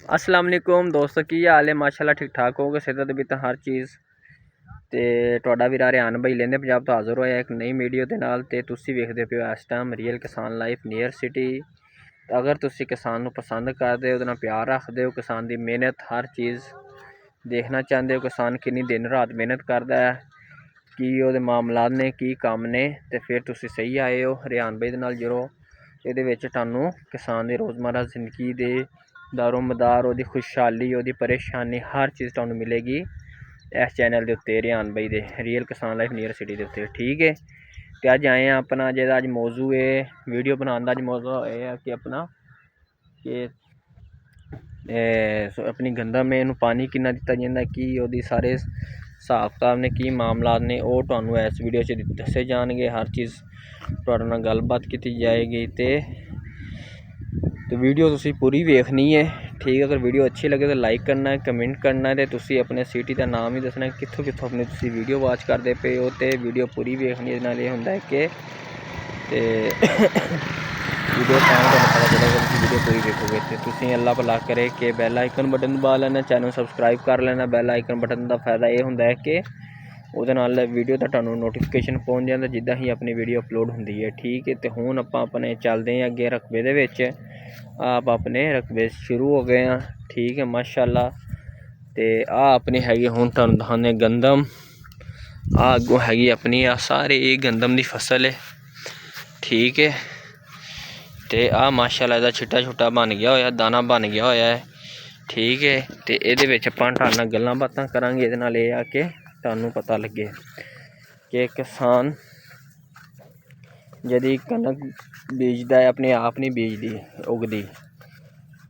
अस्सलाम वालेकुम दोस्तों, की हाल है? माशाल्लाह ठीक ठाक होगे, सेहत भी तो हर चीज़। तो तुहाडा वीर रिहान भाई लेंदे पंजाब तो हाज़र होया एक नई वीडियो के नाल। ते तुसी वेखदे पियो इस टाइम रियल किसान लाइफ नियर सिटी। अगर तुसी किसान नूं पसंद करदे हो, उहदे नाल प्यार रखदे हो, किसान दी मेहनत हर चीज़ देखना चाहते हो, किसान किन्नी दिन रात मेहनत करदा है, की उहदे मामलात ने, की कम ने, तो फिर तुसी सही आए हो। रिहान भाई दे नाल जुड़ो। इहदे विच तुहानूं किसान दी रोज़मर्रा जिंदगी दे दारोमदार, उहदी खुशहाली, उहदी परेशानी हर चीज़ तुहानूं मिलेगी इस चैनल के उत्ते, रिहान भाई दे रियल किसान लाइफ नियर सिटी के उत्ते। ठीक है, तो अज आए हैं अपना जेह्दा अज मौजू है वीडियो बनाने का। अज मौजू यह है कि अपना कि अपनी गंदम में इनू पानी कितना दिता जाता, कि उहदी सारे हिसाब किताब ने, की मामलात ने, वो तुहानूं इस वीडियो च दसे जाएंगे। हर चीज़ तुहाडे नाल गलबात की जाएगी। तो वीडियो तुसी पूरी वेखनी है। ठीक है, अगर वीडियो अच्छी लगे तो लाइक करना है, कमेंट करना है, तो तुसी अपने सिटी का नाम ही दसना है, कित्थों कित्थों अपनी तुसी वीडियो वॉच करते पे हो। तो वीडियो पूरी वेखनी है, नाल होंदा है कि वीडियो पता चलेगा वीडियो पूरी देखोगे। तो तुसी अल्लाह भला करे कि बैल आइकन बटन दबा लेना, चैनल सबसक्राइब कर लेना। बैल आइकन बटन का फायदा यह होंदा है कि ਉਹਦੇ ਨਾਲ वीडियो का ਤੁਹਾਨੂੰ नोटिफिकेशन पहुँच जाता जिदा ही अपनी वीडियो अपलोड होंदी है। ठीक है, तो हुण आपां अपने चलते हैं अगे रकबे दे विच। आप अपने रकबे शुरू हो गए हैं। ठीक है, माशाअल्लाह। तो अपनी हैगी हुण तुहानूं दिखाने गंदम। अगों हैगी अपनी सारी गंदम की फसल है। ठीक है, तो माशाअल्लाह इहदा छिट्टा छुट्टा बन गया होया, दाना बन गया होया है। ठीक है, तो इहदे विच आपां तुहाडे नाल गल्लां बातां करांगे। इहदे नाल एह आ कि तुहानूं पता लगे कि किसान जदी कनक बीजदा है अपने आप नहीं बीजदी, उगदी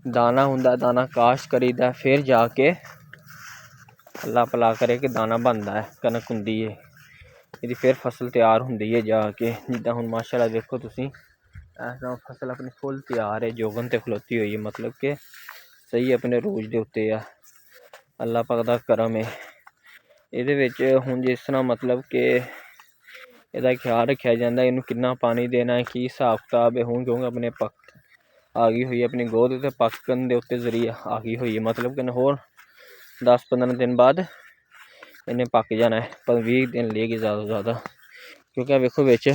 दाना हुंदा, दाना काश करीदा, फिर जाके अल्लाह भला करे कि दाना बनता है, कनक हुंदी है, यदि फिर फसल तैयार हुंदी है जाके। जिद्दां हुण माशाअल्लाह देखो तुसी ऐसा फसल अपनी फुल तैयार है, जोगन ते खलोती हुई है, मतलब कि सही अपने रूज दे उत्ते आ। अल्लाह पाक दा करम है। ਇਹਦੇ ਵਿੱਚ ਹੁਣ ਜਿਸ ਤਰ੍ਹਾਂ मतलब कि ਇਹਦਾ ख्याल रखा जाता है, इनू कितना पानी देना है, की हिसाब किताब है। ਹੁਣ क्योंकि अपने पक आ गई हुई है, अपनी गोद उत्ते पकन के उत्ते जरिए आ गई हुई है, मतलब कि होर 10-15 दिन बाद इन्हें पक जाना है, पर 20 दिन लेगी ज़्यादा तो ज़्यादा, क्योंकि वेखो बिच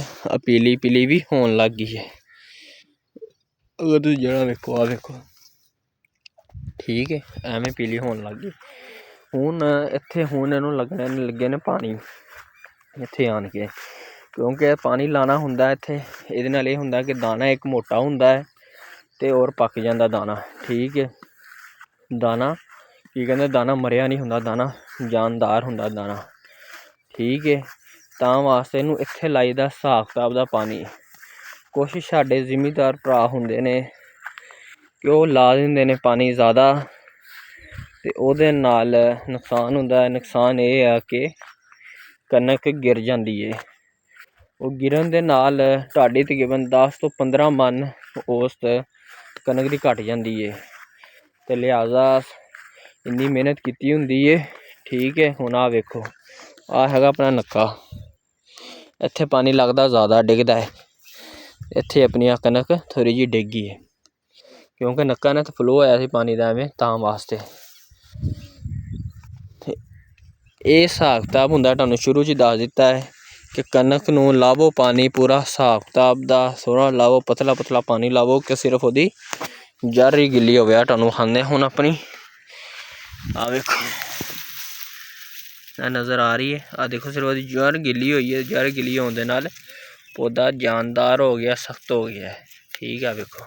पीली पीली भी होने लग गई है। अगर तुम जड़ा वेखो, आ वेखो, ठीक है, एवें पीली होने लग गई। ਹੁਣ ਇੱਥੇ ਹੁਣ ਇਹਨੂੰ ਲੱਗਣੇ ਲੱਗੇ ਨੇ ਪਾਣੀ ਇੱਥੇ ਆਣ ਕੇ, ਕਿਉਂਕਿ ਪਾਣੀ ਲਾਣਾ ਹੁੰਦਾ ਇੱਥੇ। ਇਹਦੇ ਨਾਲ ਇਹ ਹੁੰਦਾ ਕਿ ਦਾਣਾ ਇੱਕ ਮੋਟਾ ਹੁੰਦਾ ਹੈ ਤੇ ਔਰ ਪੱਕ ਜਾਂਦਾ ਦਾਣਾ। ਠੀਕ ਹੈ, ਦਾਣਾ ਕੀ ਕਹਿੰਦੇ, ਦਾਣਾ ਮਰਿਆ ਨਹੀਂ ਹੁੰਦਾ, ਦਾਣਾ ਜਾਨਦਾਰ ਹੁੰਦਾ ਦਾਣਾ। ਠੀਕ ਹੈ, ਤਾਂ ਵਾਸਤੇ ਇਹਨੂੰ ਇੱਥੇ ਲਾਈਦਾ ਹਿਸਾਬ ਕਿਤਾਬ ਦਾ ਪਾਣੀ। ਕੁਛ ਸਾਡੇ ਜ਼ਿਮੀਂਦਾਰ ਭਰਾ ਹੁੰਦੇ ਨੇ ਕਿ ਉਹ ਲਾ ਦਿੰਦੇ ਨੇ ਪਾਣੀ ਜ਼ਿਆਦਾ, ਤੇ ਉਹਦੇ ਨਾਲ ਨੁਕਸਾਨ ਹੁੰਦਾ ਹੈ। ਨੁਕਸਾਨ ਇਹ ਆ ਕਿ ਕਣਕ ਗਿਰ ਜਾਂਦੀ ਹੈ। ਉਹ ਗਿਰਨ ਦੇ ਨਾਲ ਤੁਹਾਡੀ ਤਕਰੀਬਨ 10 ਤੋਂ 15 ਮਣ ਔਸਤ ਕਣਕ ਦੀ ਘਟ ਜਾਂਦੀ ਹੈ, ਤੇ ਲਿਹਾਜ਼ਾ ਇੰਨੀ ਮਿਹਨਤ ਕੀਤੀ ਹੁੰਦੀ ਹੈ। ਠੀਕ ਹੈ, ਹੁਣ ਆਹ ਵੇਖੋ, ਆਹ ਹੈਗਾ ਆਪਣਾ ਨੱਕਾ, ਇੱਥੇ ਪਾਣੀ ਲੱਗਦਾ ਜ਼ਿਆਦਾ, ਡਿੱਗਦਾ ਹੈ। ਇੱਥੇ ਆਪਣੀ ਆਹ ਕਣਕ ਥੋੜ੍ਹੀ ਜਿਹੀ ਡਿੱਗ ਗਈ ਹੈ, ਕਿਉਂਕਿ ਨੱਕਾ ਨਾਲ ਤਾਂ ਫਲੋ ਹੋਇਆ ਸੀ ਪਾਣੀ ਦਾ ਐਵੇਂ, ਤਾਂ ਵਾਸਤੇ। ਇਹ ਹਿਸਾਬ ਕਿਤਾਬ ਹੁੰਦਾ, ਤੁਹਾਨੂੰ ਸ਼ੁਰੂ 'ਚ ਦੱਸ ਦਿੱਤਾ ਹੈ ਕਿ ਕਣਕ ਨੂੰ ਲਾਵੋ ਪਾਣੀ ਪੂਰਾ ਹਿਸਾਬ ਕਿਤਾਬ ਦਾ, ਥੋੜ੍ਹਾ ਲਾਵੋ, ਪਤਲਾ ਪਤਲਾ ਪਾਣੀ ਲਾਵੋ ਕਿ ਸਿਰਫ ਉਹਦੀ ਜੜ ਹੀ ਗਿੱਲੀ ਹੋਵੇ। ਤੁਹਾਨੂੰ ਵਿਖਾਉਂਦੇ ਹੁਣ ਆਪਣੀ, ਆਹ ਵੇਖੋ, ਇਹ ਨਜ਼ਰ ਆ ਰਹੀ ਹੈ, ਆਹ ਦੇਖੋ, ਸਿਰਫ ਉਹਦੀ ਜੜ ਗਿੱਲੀ ਹੋਈ ਹੈ। ਜੜ ਗਿੱਲੀ ਹੋਣ ਦੇ ਨਾਲ ਪੌਦਾ ਜਾਨਦਾਰ ਹੋ ਗਿਆ, ਸਖਤ ਹੋ ਗਿਆ ਹੈ। ਠੀਕ ਹੈ, ਵੇਖੋ,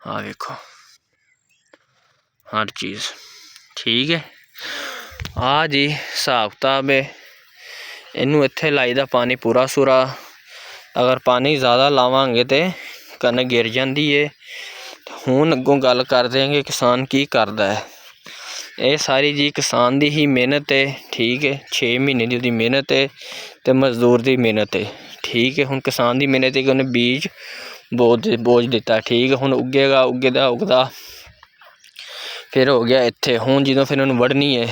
ਆਹ ਵੇਖੋ हर चीज़। ठीक है, आ जी हिसाब किताब है। इनू इत्थे लाईदा पानी पूरा सूरा। अगर पानी ज़्यादा लावांगे तो कनक गिर जाती है। हुण अगों गल करते हैं कि किसान की करदा है। ये सारी जी किसान दी ही मेहनत है। ठीक है, 6 महीने की उसकी मेहनत है, तो मजदूर की मेहनत है। ठीक है, हुण किसान की मेहनत है कि उन्हें बीज बोझ दिता। ठीक है, हुण उगेगा, उगदा फिर हो गया इत्थे। हुण जो फिर उन्हें वढ़नी है,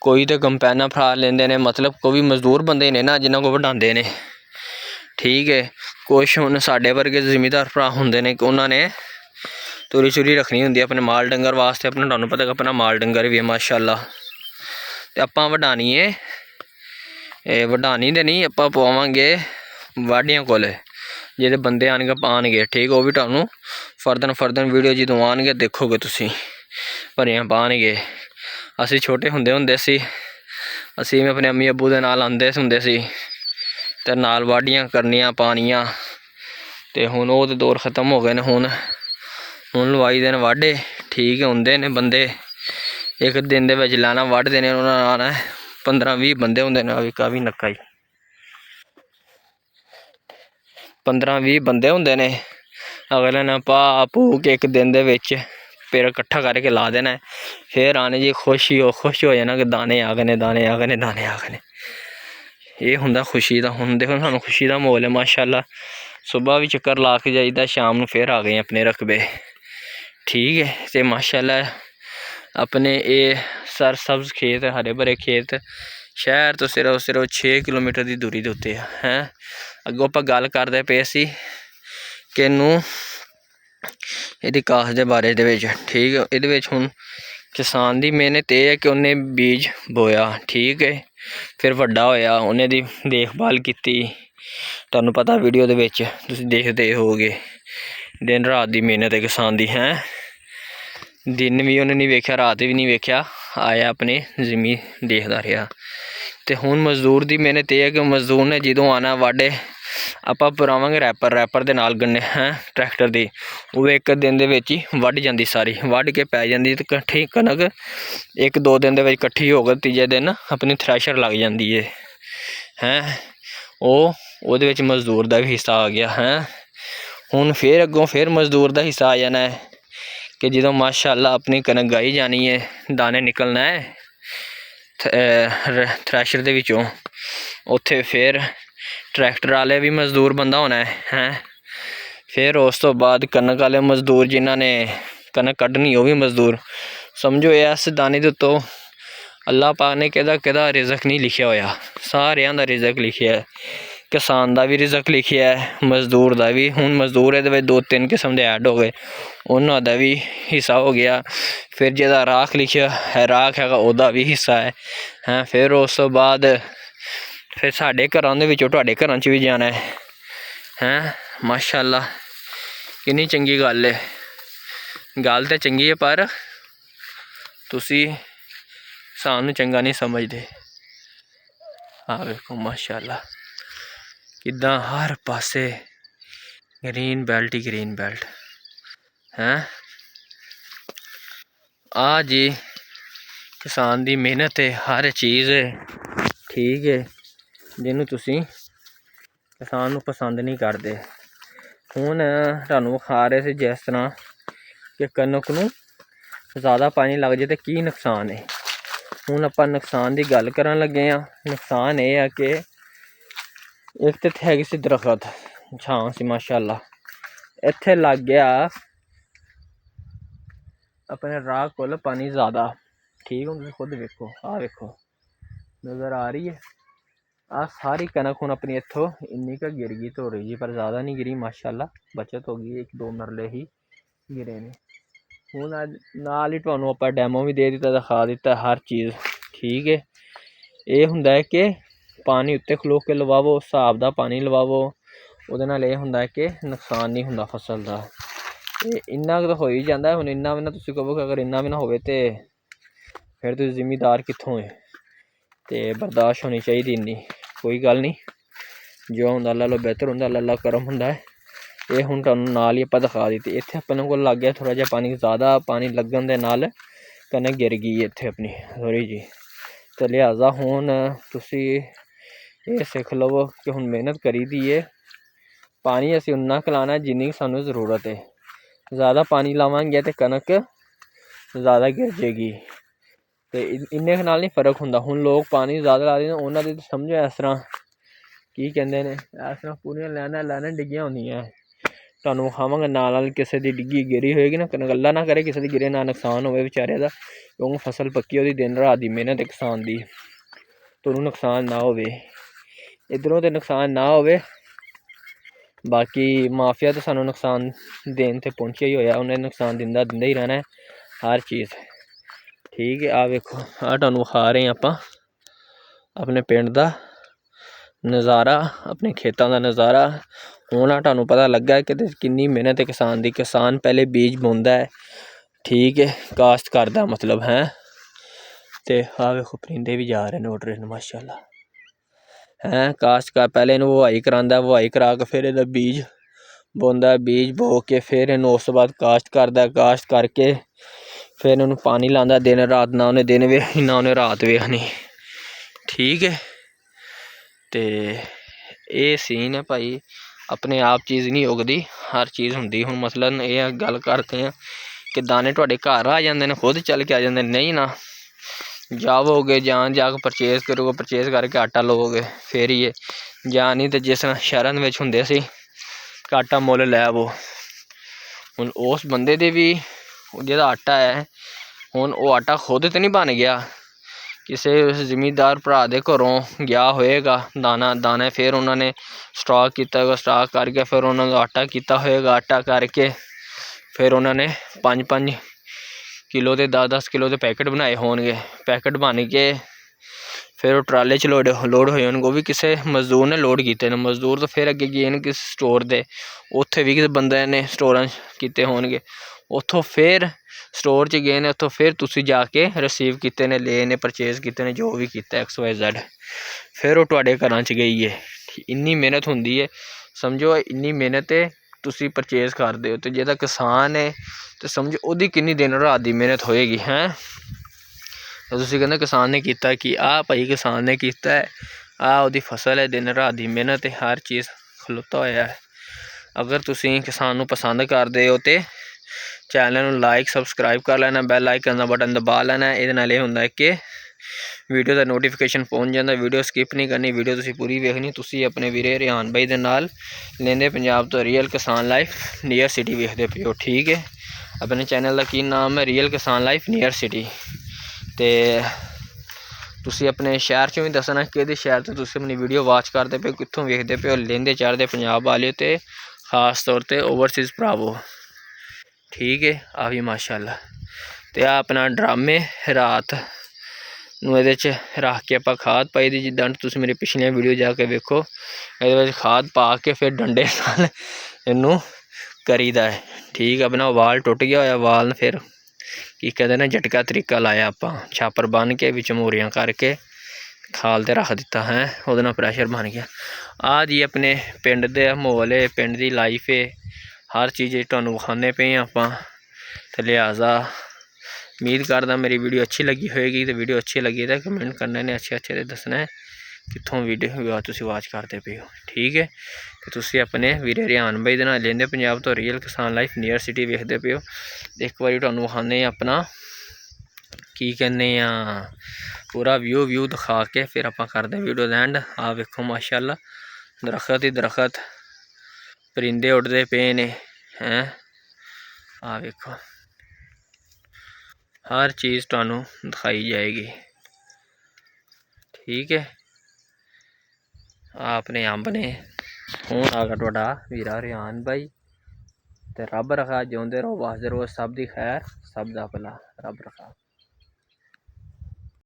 कोई तो कंपैना फड़ा लेंदे ने, मतलब कोई भी मजदूर बंदे ने ना जिन्हों को वढांदे ने। ठीक है, कुछ हुण साडे वर्गे जिमीदार भरा हुंदे ने कि उन्होंने ਤੂਰੀ ਚੂਰੀ ਰੱਖਣੀ ਹੁੰਦੀ ਆਪਣੇ ਮਾਲ ਡੰਗਰ ਵਾਸਤੇ। ਆਪਣਾ ਤੁਹਾਨੂੰ ਪਤਾ ਆਪਣਾ ਮਾਲ ਡੰਗਰ ਵੀ ਹੈ ਮਾਸ਼ਾਅੱਲਾ। ਤੇ ਆਪਾਂ ਵਢਾਣੀ ਏ, ਇਹ ਵਢਾਣੀ ਤੇ ਨਹੀਂ, ਆਪਾਂ ਪਵਾਵਾਂਗੇ ਵਾਢੀਆਂ ਕੋਲ ਜਿਹਦੇ ਬੰਦੇ ਆਣਗੇ ਪਾਣਗੇ, ਠੀਕ। ਉਹ ਵੀ ਤੁਹਾਨੂੰ ਫਰਦਨ ਵੀਡੀਓ ਜਦੋਂ ਆਉਣਗੇ ਦੇਖੋਗੇ ਤੁਸੀਂ, ਭਰੀਆਂ ਪਾਣਗੇ। ਅਸੀਂ ਛੋਟੇ ਹੁੰਦੇ ਸੀ, ਅਸੀਂ ਵੀ ਆਪਣੇ ਅੰਮੀ ਅੱਬੂ ਦੇ ਨਾਲ ਆਉਂਦੇ ਹੁੰਦੇ ਸੀ ਤੇ ਨਾਲ ਵਾਢੀਆਂ ਕਰਨੀਆਂ ਪਾਣੀਆਂ। ਤੇ ਹੁਣ ਉਹ ਤੇ ਦੌਰ ਖ਼ਤਮ ਹੋ ਗਏ ਨੇ। ਹੁਣ ਲਵਾਈ ਦੇ ਨੇ ਵਾਢੇ, ਠੀਕ ਹੁੰਦੇ ਨੇ ਬੰਦੇ। ਇੱਕ ਦਿਨ ਦੇ ਵਿੱਚ ਲਾਣਾ ਵੱਢਦੇ ਨੇ, ਉਹਨਾਂ ਨਾਲ ਆਉਣਾ 15-20 ਬੰਦੇ ਹੁੰਦੇ ਨੇ। ਵੀ ਨੱਕਾ ਹੀ 15-20 ਬੰਦੇ ਹੁੰਦੇ ਨੇ। ਅਗਲੇ ਨੇ ਪਾ ਪੂ ਕੇ ਇੱਕ ਦਿਨ ਦੇ ਵਿੱਚ ਫਿਰ ਇਕੱਠਾ ਕਰਕੇ ਲਾ ਦੇਣਾ। ਫਿਰ ਆਣੇ ਜੀ ਖੁਸ਼ ਹੋ ਜਾਣਾ ਕਿ ਦਾਣੇ ਆ ਗਏ ਨੇ, ਦਾਣੇ ਆ ਗਏ ਨੇ, ਦਾਣੇ ਆ ਗਏ ਨੇ। ਇਹ ਹੁੰਦਾ ਖੁਸ਼ੀ ਦਾ। ਹੁਣ ਦੇਖੋ ਸਾਨੂੰ ਖੁਸ਼ੀ ਦਾ ਮਾਹੌਲ ਹੈ ਮਾਸ਼ਾਅੱਲਾ। ਸੁਬਾਹ ਵੀ ਚੱਕਰ ਲਾ ਕੇ ਜਾਈਦਾ, ਸ਼ਾਮ ਨੂੰ ਫਿਰ ਆ ਗਏ ਆਪਣੇ ਰਕਬੇ, ਠੀਕ ਹੈ। ਅਤੇ ਮਾਸ਼ਾਅੱਲਾ ਆਪਣੇ ਇਹ ਸਰਸਬਜ਼ ਖੇਤ, ਹਰੇ ਭਰੇ ਖੇਤ ਸ਼ਹਿਰ ਤੋਂ ਸਿਰਫ 6 ਕਿਲੋਮੀਟਰ ਦੀ ਦੂਰੀ ਦੇ ਉੱਤੇ ਆ ਹੈ। ਅੱਗੋਂ ਆਪਾਂ ਗੱਲ ਕਰਦੇ ਪਏ ਸੀ ਕਿ ਇਹਦੀ ਕਾਸ਼ ਦੇ ਬਾਰੇ ਦੇ ਵਿੱਚ, ਠੀਕ ਹੈ। ਇਹਦੇ ਵਿੱਚ ਹੁਣ ਕਿਸਾਨ ਦੀ ਮਿਹਨਤ ਇਹ ਹੈ ਕਿ ਉਹਨੇ ਬੀਜ ਬੋਇਆ, ਠੀਕ ਹੈ। ਫਿਰ ਵੱਡਾ ਹੋਇਆ, ਉਹਨੇ ਦੀ ਦੇਖਭਾਲ ਕੀਤੀ। ਤੁਹਾਨੂੰ ਪਤਾ ਵੀਡੀਓ ਦੇ ਵਿੱਚ ਤੁਸੀਂ ਦੇਖਦੇ ਹੋਵੋਗੇ, ਦਿਨ ਰਾਤ ਦੀ ਮਿਹਨਤ ਹੈ ਕਿਸਾਨ ਦੀ ਹੈ। ਦਿਨ ਵੀ ਉਹਨੇ ਨਹੀਂ ਵੇਖਿਆ, ਰਾਤ ਵੀ ਨਹੀਂ ਵੇਖਿਆ, ਆਇਆ ਆਪਣੇ ਜ਼ਮੀਨ ਦੇਖਦਾ ਰਿਹਾ। ਅਤੇ ਹੁਣ ਮਜ਼ਦੂਰ ਦੀ ਮਿਹਨਤ ਇਹ ਹੈ ਕਿ ਮਜ਼ਦੂਰ ਨੇ ਜਦੋਂ ਆਉਣਾ ਵਾਢੇ, ਆਪਾਂ ਪੁਰਾਵਾਂਗੇ ਰੈਪਰ ਦੇ ਨਾਲ ਗੰਨੇ ਹੈ ਟਰੈਕਟਰ ਦੀ, ਉਹ ਇੱਕ ਦਿਨ ਦੇ ਵਿੱਚ ਹੀ ਵੱਢ ਜਾਂਦੀ, ਸਾਰੀ ਵੱਢ ਕੇ ਪੈ ਜਾਂਦੀ। ਅਤੇ ਇਕੱਠੀ ਕਣਕ 1-2 ਦਿਨ ਦੇ ਵਿੱਚ ਇਕੱਠੀ ਹੋ ਕੇ ਤੀਜੇ ਦਿਨ ਆਪਣੀ ਥ੍ਰੈਸ਼ਰ ਲੱਗ ਜਾਂਦੀ ਹੈ। ਉਹਦੇ ਵਿੱਚ ਮਜ਼ਦੂਰ ਦਾ ਵੀ ਹਿੱਸਾ ਆ ਗਿਆ ਹੈ। ਹੁਣ ਫਿਰ ਅੱਗੋਂ ਫਿਰ ਮਜ਼ਦੂਰ ਦਾ ਹਿੱਸਾ ਆ ਜਾਣਾ ਹੈ ਕਿ ਜਦੋਂ ਮਾਸ਼ਾਅੱਲਾ ਆਪਣੀ ਕਣਕ ਗਾਈ ਜਾਣੀ ਹੈ, ਦਾਣੇ ਨਿਕਲਣਾ ਹੈ ਥ੍ਰੈਸ਼ਰ ਦੇ ਵਿੱਚੋਂ, ਉੱਥੇ ਫਿਰ ਟਰੈਕਟਰ ਵਾਲੇ ਵੀ ਮਜ਼ਦੂਰ ਬੰਦਾ ਹੋਣਾ ਹੈ। ਫਿਰ ਉਸ ਤੋਂ ਬਾਅਦ ਕਣਕ ਵਾਲੇ ਮਜ਼ਦੂਰ, ਜਿਨ੍ਹਾਂ ਨੇ ਕਣਕ ਕੱਢਣੀ, ਉਹ ਵੀ ਮਜ਼ਦੂਰ। ਸਮਝੋ ਇਸ ਦਾਣੇ ਦੇ ਉੱਤੋਂ ਅੱਲਾਹ ਪਾਕ ਨੇ ਕਿਹਦਾ ਰਿਜ਼ਕ ਨਹੀਂ ਲਿਖਿਆ ਹੋਇਆ, ਸਾਰਿਆਂ ਦਾ ਰਿਜ਼ਕ ਲਿਖਿਆ ਹੈ। ਕਿਸਾਨ ਦਾ ਵੀ ਰਿਜ਼ਕ ਲਿਖਿਆ ਹੈ, ਮਜ਼ਦੂਰ ਦਾ ਵੀ। ਹੁਣ ਮਜ਼ਦੂਰ ਇਹਦੇ ਵਿੱਚ 2-3 ਕਿਸਮ ਦੇ ਐਡ ਹੋ ਗਏ, ਉਹਨਾਂ ਦਾ ਵੀ ਹਿੱਸਾ ਹੋ ਗਿਆ। ਫਿਰ ਜਿਹਦਾ ਰਾਖ ਲਿਖਿਆ ਹੈ, ਰਾਖ ਹੈਗਾ, ਉਹਦਾ ਵੀ ਹਿੱਸਾ ਹੈ। ਫਿਰ ਉਸ ਤੋਂ ਬਾਅਦ ਫਿਰ ਸਾਡੇ ਘਰਾਂ ਦੇ ਵਿੱਚੋਂ ਤੁਹਾਡੇ ਘਰਾਂ 'ਚ ਵੀ ਜਾਣਾ ਹੈ। ਮਾਸ਼ਾਅੱਲਾ ਕਿੰਨੀ ਚੰਗੀ ਗੱਲ ਹੈ। ਗੱਲ ਤਾਂ ਚੰਗੀ ਹੈ, ਪਰ ਤੁਸੀਂ ਸਾਨੂੰ ਚੰਗਾ ਨਹੀਂ ਸਮਝਦੇ। ਆਹ ਵੇਖੋ ਮਾਸ਼ਾਅੱਲਾ ਕਿੱਦਾਂ ਹਰ ਪਾਸੇ ਗ੍ਰੀਨ ਬੈਲਟ ਹੀ ਗ੍ਰੀਨ ਬੈਲਟ ਹੈ। ਆ ਜੀ ਕਿਸਾਨ ਦੀ ਮਿਹਨਤ ਹੈ, ਹਰ ਚੀਜ਼ ਹੈ, ਠੀਕ ਹੈ, ਜਿਹਨੂੰ ਤੁਸੀਂ ਕਿਸਾਨ ਨੂੰ ਪਸੰਦ ਨਹੀਂ ਕਰਦੇ। ਹੁਣ ਤੁਹਾਨੂੰ ਵਿਖਾ ਰਹੇ ਸੀ ਜਿਸ ਤਰ੍ਹਾਂ ਕਿ ਕਣਕ ਨੂੰ ਜ਼ਿਆਦਾ ਪਾਣੀ ਲੱਗ ਜਾਏ ਤਾਂ ਕੀ ਨੁਕਸਾਨ ਹੈ। ਹੁਣ ਆਪਾਂ ਨੁਕਸਾਨ ਦੀ ਗੱਲ ਕਰਨ ਲੱਗੇ ਹਾਂ। ਨੁਕਸਾਨ ਇਹ ਆ ਕਿ ਇੱਕ ਤਾਂ ਹੈਗੀ ਸੀ ਦਰਖਤ, ਛਾਂ ਸੀ ਮਾਸ਼ਾਅੱਲਾ, ਇੱਥੇ ਲੱਗ ਗਿਆ ਆਪਣੇ ਰਾਹ ਕੋਲ ਪਾਣੀ ਜ਼ਿਆਦਾ, ਠੀਕ। ਹੁਣ ਤੁਸੀਂ ਖੁਦ ਵੇਖੋ, ਆਹ ਵੇਖੋ ਨਜ਼ਰ ਆ ਰਹੀ ਹੈ। ਆਹ ਸਾਰੀ ਕਣਕ ਹੁਣ ਆਪਣੀ ਇੱਥੋਂ ਇੰਨੀ ਕੁ ਗਿਰ ਗਈ ਥੋੜ੍ਹੀ ਜਿਹੀ, ਪਰ ਜ਼ਿਆਦਾ ਨਹੀਂ ਗਿਰੀ ਮਾਸ਼ਾਅੱਲਾ, ਬੱਚਤ ਹੋ ਗਈ। 1-2 ਮਰਲੇ ਹੀ ਗਿਰੇ ਨੇ। ਹੁਣ ਨਾਲ ਹੀ ਤੁਹਾਨੂੰ ਆਪਾਂ ਡੈਮੋ ਵੀ ਦੇ ਦਿੱਤਾ, ਦਿਖਾ ਦਿੱਤਾ ਹਰ ਚੀਜ਼, ਠੀਕ ਹੈ। ਇਹ ਹੁੰਦਾ ਹੈ ਕਿ ਪਾਣੀ ਉੱਤੇ ਖਲੋ ਕੇ ਲਵਾਵੋ, ਹਿਸਾਬ ਦਾ ਪਾਣੀ ਲਵਾਵੋ, ਉਹਦੇ ਨਾਲ ਇਹ ਹੁੰਦਾ ਹੈ ਕਿ ਨੁਕਸਾਨ ਨਹੀਂ ਹੁੰਦਾ ਫਸਲ ਦਾ। ਅਤੇ ਇੰਨਾ ਕੁ ਤਾਂ ਹੋ ਹੀ ਜਾਂਦਾ। ਹੁਣ ਇੰਨਾ ਵੀ ਨਾ ਤੁਸੀਂ ਕਹੋ ਕਿ ਅਗਰ ਇੰਨਾ ਵੀ ਨਾ ਹੋਵੇ ਤਾਂ ਫਿਰ ਤੁਸੀਂ ਜ਼ਿਮੀਂਦਾਰ ਕਿੱਥੋਂ ਹੈ। ਅਤੇ ਬਰਦਾਸ਼ਤ ਹੋਣੀ ਚਾਹੀਦੀ ਇੰਨੀ, ਕੋਈ ਗੱਲ ਨਹੀਂ, ਜੋ ਹੁੰਦਾ ਅੱਲਾ ਨਾਲੋਂ ਬਿਹਤਰ ਹੁੰਦਾ, ਅੱਲਾ ਕਰਮ ਹੁੰਦਾ ਹੈ। ਇਹ ਹੁਣ ਤੁਹਾਨੂੰ ਨਾਲ ਹੀ ਆਪਾਂ ਦਿਖਾ ਦਿੱਤੀ। ਇੱਥੇ ਆਪਣੇ ਕੋਲ ਲੱਗ ਗਿਆ ਥੋੜ੍ਹਾ ਜਿਹਾ ਪਾਣੀ, ਜ਼ਿਆਦਾ ਪਾਣੀ ਲੱਗਣ ਦੇ ਨਾਲ ਕਣਕ ਗਿਰ ਗਈ ਇੱਥੇ ਆਪਣੀ ਥੋੜ੍ਹੀ ਜਿਹੀ। ਅਤੇ ਲਿਹਾਜ਼ਾ ਹੁਣ ਤੁਸੀਂ ਇਹ ਸਿੱਖ ਲਵੋ ਕਿ ਹੁਣ ਮਿਹਨਤ ਕਰੀ ਦੀ ਹੈ, ਪਾਣੀ ਅਸੀਂ ਉਨਾ ਕੁ ਲਾਉਣਾ ਜਿੰਨੀ ਸਾਨੂੰ ਜ਼ਰੂਰਤ ਹੈ। ਜ਼ਿਆਦਾ ਪਾਣੀ ਲਾਵਾਂਗੇ ਅਤੇ ਕਣਕ ਜ਼ਿਆਦਾ ਗਿਰ ਜਾਏਗੀ। ਅਤੇ ਇੰਨੇ ਕੁ ਨਾਲ ਨਹੀਂ ਫ਼ਰਕ ਹੁੰਦਾ। ਹੁਣ ਲੋਕ ਪਾਣੀ ਜ਼ਿਆਦਾ ਲਾ ਦਿੰਦੇ, ਉਹਨਾਂ ਦੀ ਸਮਝੋ ਇਸ ਤਰ੍ਹਾਂ ਕੀ ਕਹਿੰਦੇ ਨੇ, ਇਸ ਤਰ੍ਹਾਂ ਪੂਰੀਆਂ ਲਾਈਨਾਂ ਡਿੱਗੀਆਂ ਹੁੰਦੀਆਂ। ਤੁਹਾਨੂੰ ਵਿਖਾਵਾਂਗਾ ਨਾਲ ਕਿਸੇ ਦੀ ਡਿੱਗੀ ਗਿਰੀ ਹੋਏਗੀ ਨਾ ਕਣਕ, ਅੱਲਾ ਨਾ ਕਰੇ ਕਿਸੇ ਦੀ ਗਿਰੇ, ਨਾ ਨੁਕਸਾਨ ਹੋਵੇ ਵਿਚਾਰੇ ਦਾ, ਕਿਉਂਕਿ ਫਸਲ ਪੱਕੀ, ਉਹਦੀ ਦਿਨ ਰਾਤ ਦੀ ਮਿਹਨਤ ਕਿਸਾਨ ਦੀ, ਤੁਹਾਨੂੰ ਨੁਕਸਾਨ ਨਾ ਹੋਵੇ, ਇੱਧਰੋਂ ਤਾਂ ਨੁਕਸਾਨ ਨਾ ਹੋਵੇ। बाकी माफिया तो सानू नुकसान देन ते पहुंचे ही होया, उन्हें नुकसान दिंदा ही रहना है हर चीज़। ठीक है, आ वेखो आ तुहानू विखा रहे हैं आपां अपने पिंड दा नज़ारा, अपने खेतों का नज़ारा। हुण आ तुहानू पता लग्गा कि किन्नी मेहनत है किसान दी। किसान पहले बीज बोंदा है, ठीक है, काश्त करदा मतलब है। ते आ वेखो परिंदे भी जा रहे हैं, उड़ रहे हैं माशाअल्लाह हैं। काश्त कर पहले इन्हू बुआई करांदा, बुआई करा के फिर इहदा बीज बोंदा, बीज बो के फिर इन्हू उस तो बाद काश्त करदा, काश्त करके फिर इन्हू पानी लांदा दिन रात, ना उन्हें दिन वेखनी ना उन्हें रात वेखनी। ठीक है, तो ये सीन है भाई, अपने आप चीज़ नहीं उगदी, हर चीज़ होंदी। हुण मसलन ये गल करते हैं कि दाने तुहाडे घर आ जांदे ने, खुद चल के आ जांदे ने, नहीं ना जावोगे जान जाके परचेज़ करोगे, परचेज़ करके आटा लोगे फिर ही है, जां नहीं तो जिस शहरां दे विच हुंदे सी कि आटा मुੱਲ लै आवो। हुण उस बंदे दे भी जेह्ड़ा आटा है, हुण ओह् आटा खुद तो नहीं बन गया, किसी जिमीदार भरा दे घरों गया होएगा दाना, दाने फिर उन्होंने स्टॉक किया होगा, स्टॉक करके फिर उन्होंने आटा किया होएगा, आटा करके फिर उन्होंने 5-5 किलो के 10-10 किलो के पैकेट बनाए होणगे, पैकेट बन के फिर वो ट्राले च लोड होए होणगे। वो भी किसी मजदूर ने लोड किए, मजदूर तो फिर अगे गए न किस स्टोर दे, उत्थे भी किसी बंदे ने स्टोरां किए होणगे, उत्थों फिर स्टोर च गए ने, उत्थों फिर तुसी जाके रिसीव किए ने, ले ने, परचेज़ किए ने, जो भी किया XYZ, फिर वो तुहाडे घरां च गई है। इन्नी मेहनत होंदी है, समझो इन्नी मेहनत है, तुसी परचेज़ करदे हो, तो जेह्ड़ा किसान है तो समझो ओहदी किन्नी दिन रात की मेहनत होएगी हैं। तो तुसी कहंदे किसान ने किया कि आ भाई किसान ने किया है, आ ओहदी फसल है, दिन रात की मेहनत है, हर चीज़ खलोता होया है। अगर तुसी किसान नू पसंद करदे हो तो चैनल नू लाइक सबसक्राइब कर लेना, बैल आइकन का बटन दबा लेना। ये नाल ये हुंदा है कि वीडियो का नोटिफिकेशन पहुँच जाता, वीडियो स्किप नहीं करनी, वीडियो तुसी पूरी वेखनी। तुसी अपने वीरे रिहान भाई दे नाल लेंदे पंजाब तो रियल किसान लाइफ नियर सिटी वेखदे पे हो। ठीक है, अपने चैनल का की नाम है रियल किसान लाइफ नियर सिटी। तो तुसी अपने शहर चों भी दसना कि शहर तो तुसी अपनी वीडियो वॉच करते पे, कित्थों वेखदे पे हो, लेंदे चढ़दे पंजाब वाले तो खास तौर पर ओवरसीज़ भरावो। ठीक है, आ भी माशाअल्लाह। तो आ अपना ड्रामे रात नूं इहदे च रख के आपां खाद पाई दी, जिद्दां तुसीं मेरी पिछलियां वीडियो जाके वेखो, इहदे विच खाद पा के फिर डंडे नाल इनू करीदा है। ठीक है, अपना वाल टुट गया होया, वाल फिर की कहते हैं झटका तरीका लाया, आपां छापर बन के विच मूरियां करके खाल ते रख दिता है, उहदे नाल प्रैशर बन गया। आ जी अपने पिंड दे माहौल है, पिंड दी लाइफ है, हर चीज़ तुहानू विखाने पे आपां। तो लिहाजा उम्मीद करदा मेरी वीडियो अच्छी लगी होएगी, तो वीडियो अच्छी लगी तो कमेंट करने ने अच्छे अच्छे दसना है कित्थों वीडियो तुसी वाच करते पे हो। ठीक है, तो तुसी अपने वीरे रिहान भाई दे नाल लेंदे पंजाब तो रियल किसान लाइफ नियर सिटी वेखदे पे हो। एक बारी तुहानू विखाने अपना की कहने पूरा व्यू दिखा के फिर आप करते वीडियो लैंड। आ वेखो माशाअल्लाह दरखत ही दरखत, परिंदे उड़ते पे ने हैं। आ वेखो हर चीज़ तुहानू दिखाई जाएगी। ठीक है, अपने अंब ने हूँ आ गया तुहाडा वीरा रिहान भाई। तो रब रखा, जिउंदे रहो, वसदे रहो, सब दी खैर, सब दा भला, रब रखा।